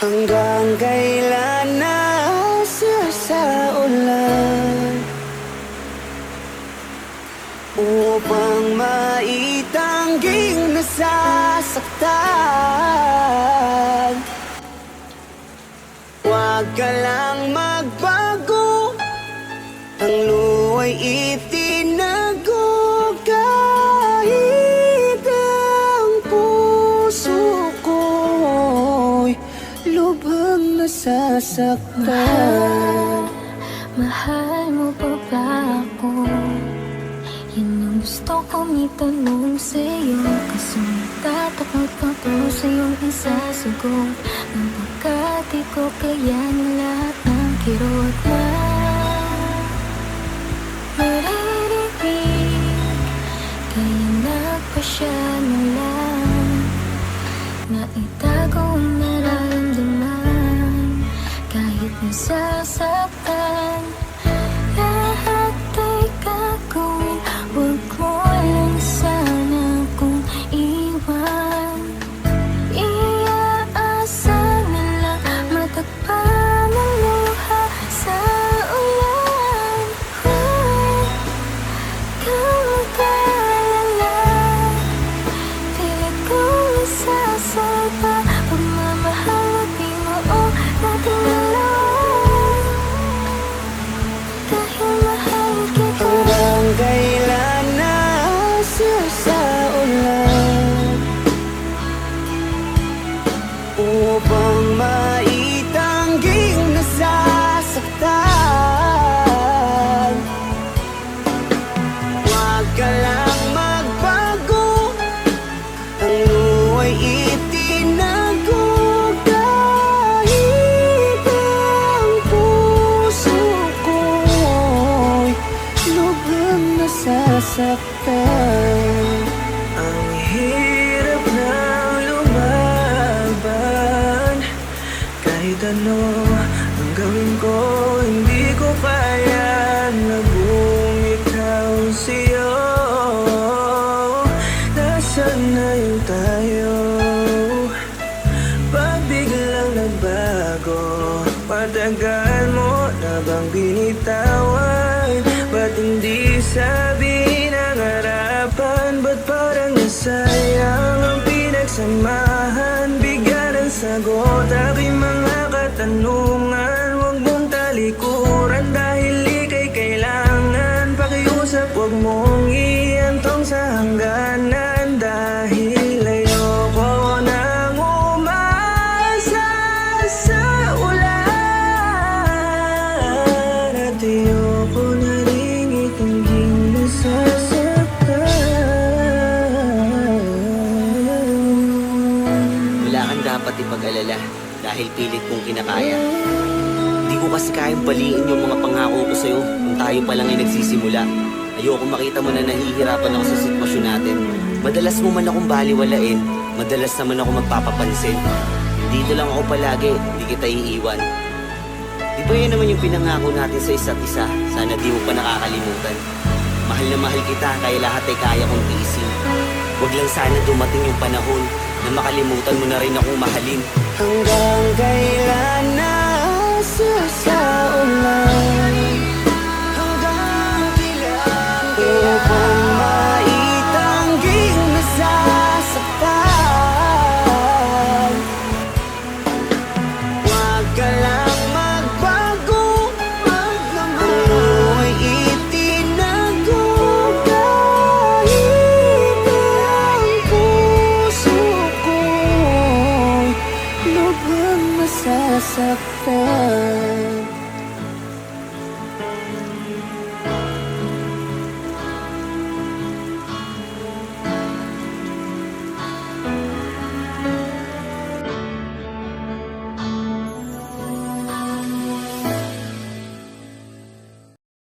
Hanggang kailan nasa sa ulan upang maitangging nasasaktan. Huwag ka lang magbago, ang luwa'y itinago. Kahit ang puso ko'y lubhang nasasaktan. Mahal mo pa ba ako? Yan ang gusto kong itanong sa'yo, kaso natatakot ako sa iyong isasagot. Napagkat di ko kaya ng lahat ng kirot na maririnig. Kaya nagpasya na lang na itago ang nararamdaman. Kahit nasasaktan, lahat ay gagawin. Huwag mo lang sana kung iwan. Iaasa na lang matagpan ang luha sa ulan. Huwag kang mag-alala, pilit kong isasalba pagmamahal at binuo nating dalawa. Dahil mahal kita. Hanggang kailan nasa sa ulan upang maitangging nasasaktan. Huwag ka lang magbago, ang luwa'y itinago. Kahit ang puso ko'y lubhang nasasaktan. Ang hirap ng lumaban, kahit ano ang gawin ko, hindi ko kaya na bumitaw sa'yo. Nasaan na yung tayo? Pag biglang nagbago, matagal mo na bang binitawan? Ba't hindi sabihin ang harapan? Ba't parang nasayang ang pinagsamahan? Bigyan ng sagot aking mga katanungan. Huwag mong talikuran dahil ika'y kailangan. Pakiusap, huwag mong iantong sa hangganan. Dahil ayoko nang umasa sa ulan, at ayoko na rin itangging nasasaktan. Wala kang dapat ipag-alala dahil pilit kong kinakaya. Hindi ko kasi kayang baliin yung mga pangako ko sa'yo kung tayo pa lang ay nagsisimula. Ayoko makita mo na nahihirapan ako sa sitwasyon natin. Madalas mo man akong baliwalain, madalas naman ako magpapapansin. Dito lang ako palagi, hindi kita iiwan. Di ba yan naman yung pinangako natin sa isa't isa? Sana di mo pa nakakalimutan. Mahal na mahal kita, kaya lahat ay kaya kong tiisin. Huwag lang sana dumating yung panahon na makalimutan mo na rin akong mahalin. Hanggang kailan nasa sa ulan, hanggang kailan upang maitangging nasasaktan. Huwag ka lang magbago, ang luwa'y itinago. Kahit ang puso ko'y lubhang nasasaktan.